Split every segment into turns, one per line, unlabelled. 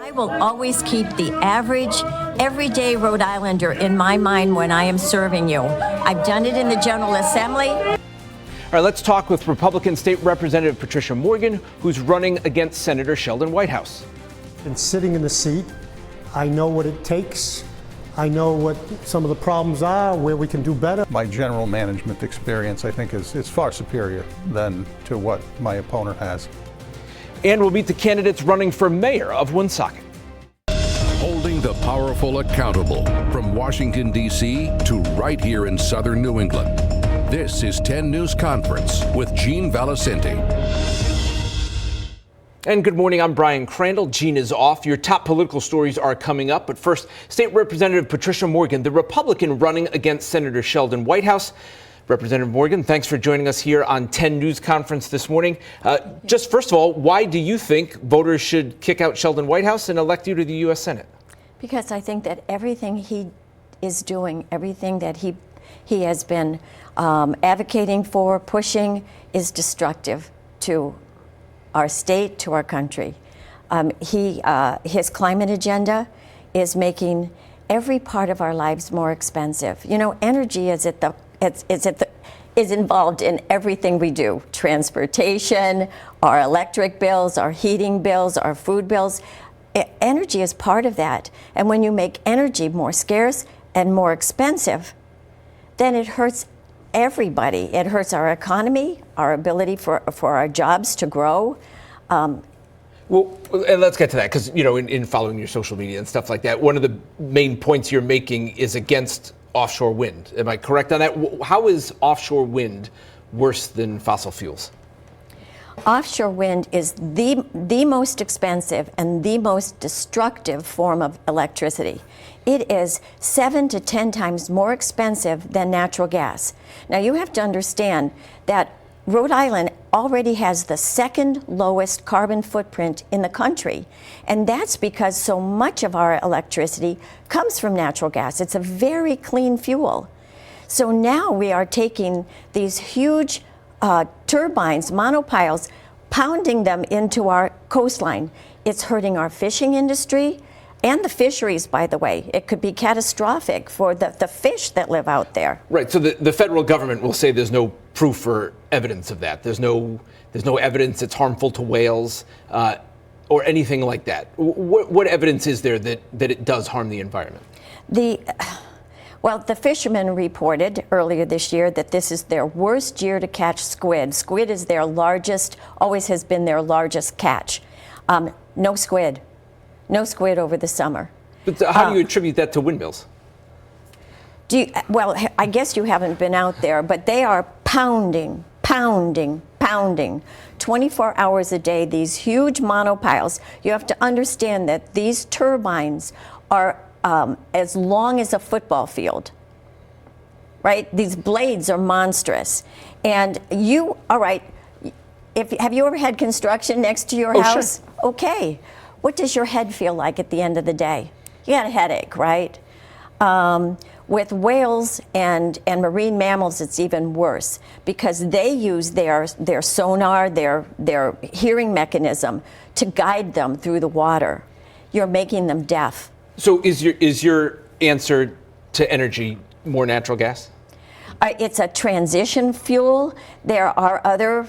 I will always keep the average, everyday Rhode Islander in my mind when I am serving you. I've done it in the General Assembly.
All right, let's talk with Republican State Representative Patricia Morgan, who's running against Senator Sheldon Whitehouse.
And sitting in the seat, I know what it takes. I know what some of the problems are, where we can do better.
My general management experience, I think, is far superior than to what my opponent has.
And we'll meet the candidates running for mayor of Woonsocket.
Holding the powerful accountable from Washington, D.C. to right here in southern New England. This is 10 News Conference with Gene Valicenti.
And good morning, I'm Brian Crandall. Gene is off. Your top political stories are coming up. But first, State Representative Patricia Morgan, the Republican running against Senator Sheldon Whitehouse. Representative Morgan, thanks for joining us here on 10 News Conference this morning. Just first of all, why do you think voters should kick out Sheldon Whitehouse and elect you to the U.S. Senate?
Because I think that everything he is doing, everything that he has been advocating for, pushing, is destructive to our state, to our country. His climate agenda is making every part of our lives more expensive. You know, energy is involved in everything we do. Transportation, our electric bills, our heating bills, our food bills. Energy is part of that. And when you make energy more scarce and more expensive, then it hurts everybody. It hurts our economy, our ability for our jobs to grow.
Well, and let's get to that, because, you know, in following your social media and stuff like that, one of the main points you're making is against offshore wind. Am I correct on that? How is offshore wind worse than fossil fuels?
Offshore wind is the most expensive and the most destructive form of electricity. It is 7 to 10 times more expensive than natural gas. Now, you have to understand that Rhode Island already has the second lowest carbon footprint in the country, and that's because so much of our electricity comes from natural gas. It's a very clean fuel. So now we are taking these huge turbines, monopiles, pounding them into our coastline. It's hurting our fishing industry and the fisheries, by the way. It could be catastrophic for the fish that live out there.
Right, so the federal government will say there's no proof or evidence of that. There's no evidence it's harmful to whales or anything like that. What evidence is there that it does harm the environment?
Well, the fishermen reported earlier this year that this is their worst year to catch squid. Squid is their largest, always has been their largest catch. No squid. No squid over the summer.
But how do you attribute that to windmills?
Well, I guess you haven't been out there, but they are pounding 24 hours a day, these huge monopiles. You have to understand that these turbines are as long as a football field, right? These blades are monstrous. And all right, have you ever had construction next to your house?
Sure.
Okay. What does your head feel like at the end of the day? You got a headache, right? With whales and marine mammals, it's even worse because they use their sonar, their hearing mechanism to guide them through the water. You're making them deaf.
So is your answer to energy more natural gas?
It's a transition fuel. There are other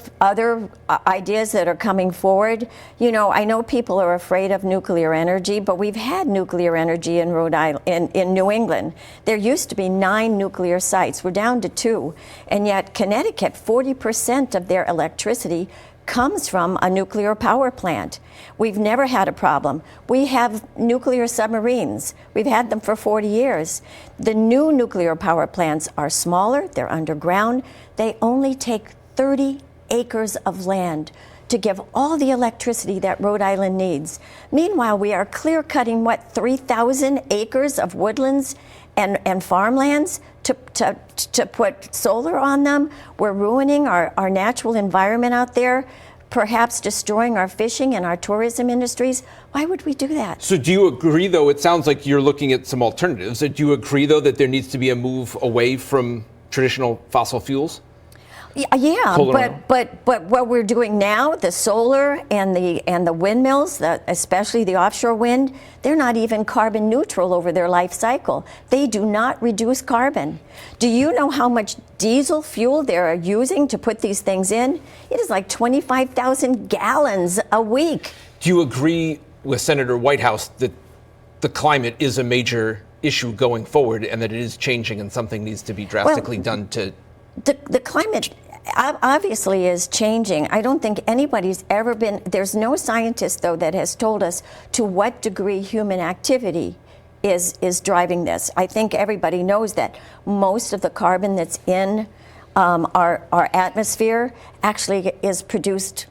ideas that are coming forward. You know, I know people are afraid of nuclear energy, but we've had nuclear energy in Rhode Island, in New England. There used to be 9 nuclear sites. We're down to 2. And yet Connecticut, 40% of their electricity comes from a nuclear power plant. We've never had a problem. We have nuclear submarines. We've had them for 40 years. The new nuclear power plants are smaller, they're underground. They only take 30 acres of land to give all the electricity that Rhode Island needs. Meanwhile, we are clear cutting, 3,000 acres of woodlands and farmlands to put solar on them. We're ruining our natural environment out there, perhaps destroying our fishing and our tourism industries. Why would we do that?
So do you agree, though, it sounds like you're looking at some alternatives. Do you agree, though, that there needs to be a move away from traditional fossil fuels?
Yeah,
Pulling around.
but what we're doing now, the solar and the windmills, especially the offshore wind, they're not even carbon neutral over their life cycle. They do not reduce carbon. Do you know how much diesel fuel they're using to put these things in? It is like 25,000 gallons a week.
Do you agree with Senator Whitehouse that the climate is a major issue going forward and that it is changing and something needs to be drastically done to...
The climate obviously is changing. I don't think anybody's ever been, there's no scientist though that has told us to what degree human activity is driving this. I think everybody knows that most of the carbon that's in our atmosphere actually is produced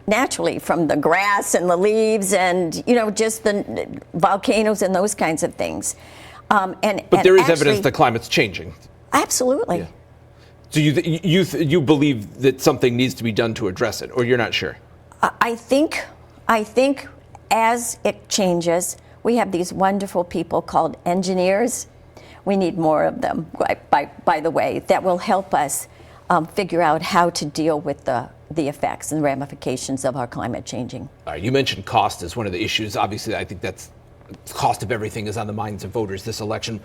naturally from the grass and the leaves and, you know, just the volcanoes and those kinds of things.
But there is evidence that climate's changing.
Absolutely.
Yeah. So you believe that something needs to be done to address it, or you're not sure?
I think as it changes, we have these wonderful people called engineers. We need more of them, by the way, that will help us figure out how to deal with the effects and ramifications of our climate changing.
You mentioned cost as one of the issues. Obviously, I think that's the cost of everything is on the minds of voters this election.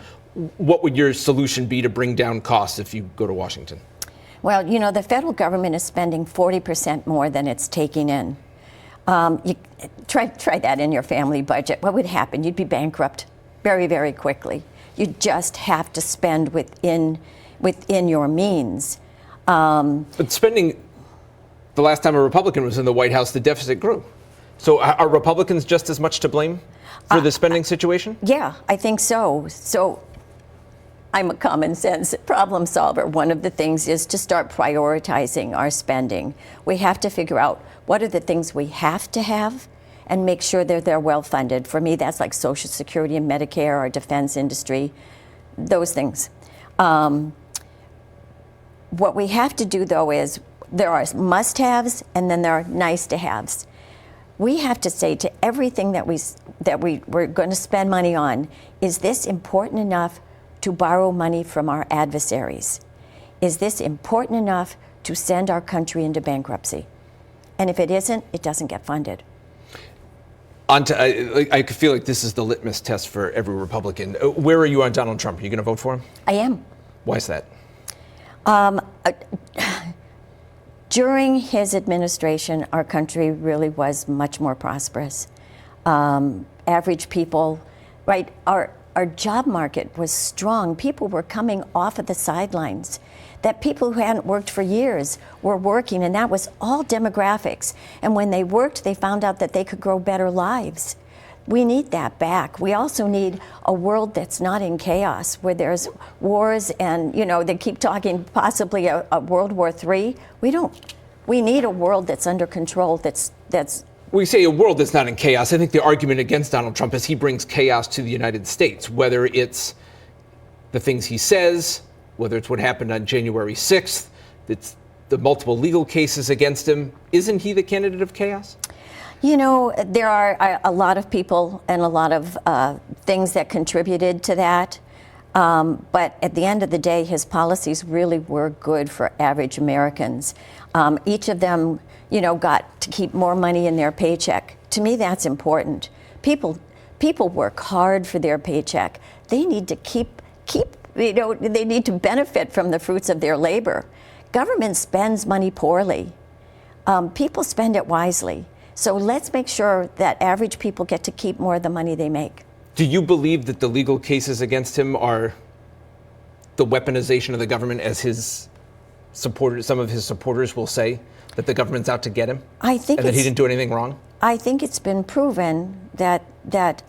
What would your solution be to bring down costs if you go to Washington?
Well, you know, the federal government is spending 40% more than it's taking in. You try that in your family budget. What would happen? You'd be bankrupt very, very quickly. You just have to spend within your means.
But spending, the last time a Republican was in the White House, the deficit grew. So are Republicans just as much to blame for the spending situation?
Yeah, I think so. So I'm a common sense problem solver. One of the things is to start prioritizing our spending. We have to figure out what are the things we have to have and make sure that they're well funded. For me, that's like Social Security and Medicare, our defense industry, those things. What we have to do, though, is there are must-haves and then there are nice-to-haves. We have to say to everything that we're going to spend money on, is this important enough to borrow money from our adversaries? Is this important enough to send our country into bankruptcy? And if it isn't, it doesn't get funded.
I feel like this is the litmus test for every Republican. Where are you on Donald Trump? Are you going to vote for him?
I am.
Why is that?
During his administration, our country really was much more prosperous. Average people, right, our job market was strong. People were coming off of the sidelines. That people who hadn't worked for years were working, and that was all demographics. And when they worked, they found out that they could grow better lives. We need that back. We also need a world that's not in chaos, where there's wars and, you know, they keep talking possibly a World War III. We need a world that's under control, that's
We say a world that's not in chaos. I think the argument against Donald Trump is he brings chaos to the United States, whether it's the things he says, whether it's what happened on January 6th, it's the multiple legal cases against him. Isn't he the candidate of chaos?
You know, there are a lot of people and a lot of things that contributed to that. But at the end of the day, his policies really were good for average Americans. Each of them, you know, got to keep more money in their paycheck. To me, that's important. People work hard for their paycheck. They need to keep, you know, they need to benefit from the fruits of their labor. Government spends money poorly. People spend it wisely. So let's make sure that average people get to keep more of the money they make.
Do you believe that the legal cases against him are the weaponization of the government, as his supporters, some of his supporters will say, that the government's out to get him?
I think
and that he didn't do anything wrong?
I think it's been proven that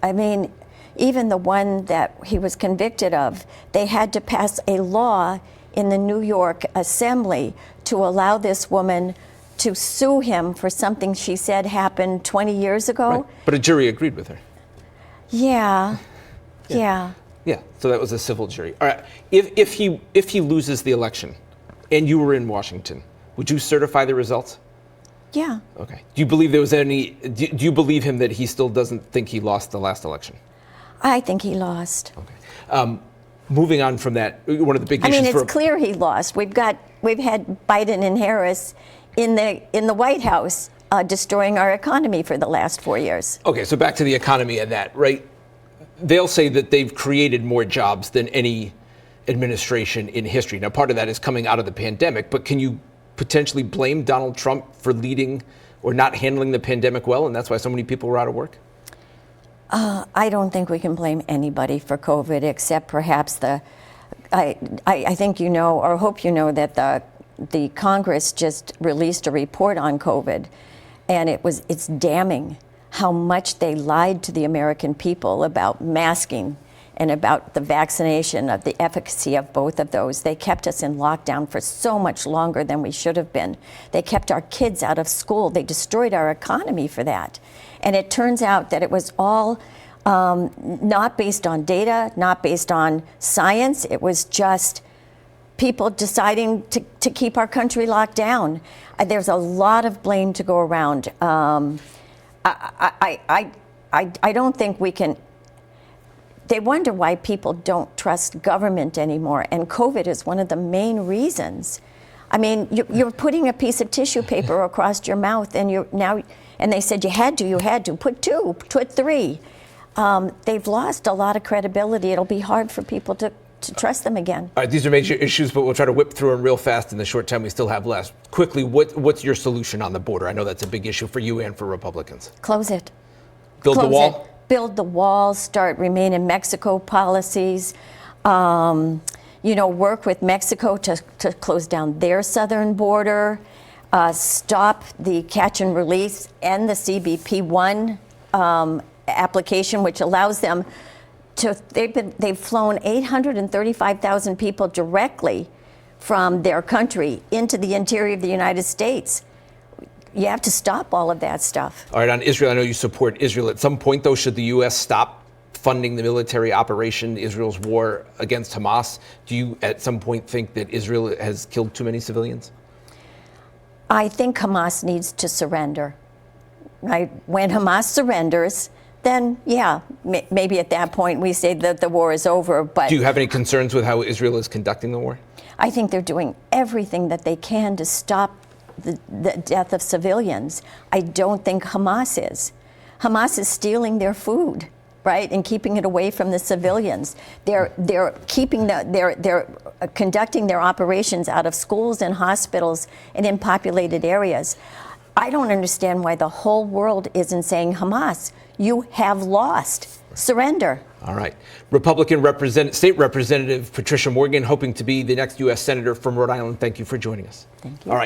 I mean, even the one that he was convicted of, they had to pass a law in the New York Assembly to allow this woman to sue him for something she said happened 20 years ago.
Right. But a jury agreed with her.
Yeah.
Yeah, so that was a civil jury. All right, if he loses the election and you were in Washington, would you certify the results?
Yeah.
Okay. Do you believe there was any, do you believe him that he still doesn't think he lost the last election?
I think he lost.
Okay. Moving on from that, one of the big issues
it's clear he lost. We've got Biden and Harris in the White House destroying our economy for the last 4 years.
Okay, so back to the economy and that, right? They'll say that they've created more jobs than any administration in history. Now, part of that is coming out of the pandemic, but can you potentially blame Donald Trump for leading or not handling the pandemic well, and that's why so many people were out of work?
I don't think we can blame anybody for COVID except perhaps I think you know, or hope you know, that the Congress just released a report on COVID, and it's damning how much they lied to the American people about masking and about the vaccination, of the efficacy of both of those. They kept us in lockdown for so much longer than we should have been. They kept our kids out of school. They destroyed our economy for that. And it turns out that it was all not based on data, not based on science. It was just people deciding to keep our country locked down. There's a lot of blame to go around. I don't think we can. They wonder why people don't trust government anymore, and COVID is one of the main reasons. I mean, you're putting a piece of tissue paper across your mouth, and they said you had to put 2, put 3. They've lost a lot of credibility. It'll be hard for people to trust them again.
All right, these are major issues, but we'll try to whip through them real fast in the short time we still have left. Quickly, what's your solution on the border? I know that's a big issue for you and for Republicans.
Close it.
Build the wall?
Build the wall, start Remain in Mexico policies, work with Mexico to close down their southern border, stop the catch and release and the CBP-1 application, which allows them to, they've flown 835,000 people directly from their country into the interior of the United States. You have to stop all of that stuff.
All right, on Israel, I know you support Israel. At some point, though, should the U.S. stop funding the military operation, Israel's war against Hamas? Do you, at some point, think that Israel has killed too many civilians?
I think Hamas needs to surrender. Right? When Hamas surrenders, then, yeah, maybe at that point we say that the war is over. But
do you have any concerns with how Israel is conducting the war?
I think they're doing everything that they can to stop the death of civilians. I don't think Hamas is. Hamas is stealing their food, right, and keeping it away from the civilians. They're conducting their operations out of schools and hospitals and in populated areas. I don't understand why the whole world isn't saying, Hamas, you have lost. Surrender.
All right. Republican State Representative Patricia Morgan, hoping to be the next U.S. Senator from Rhode Island. Thank you for joining us.
Thank you.
All right.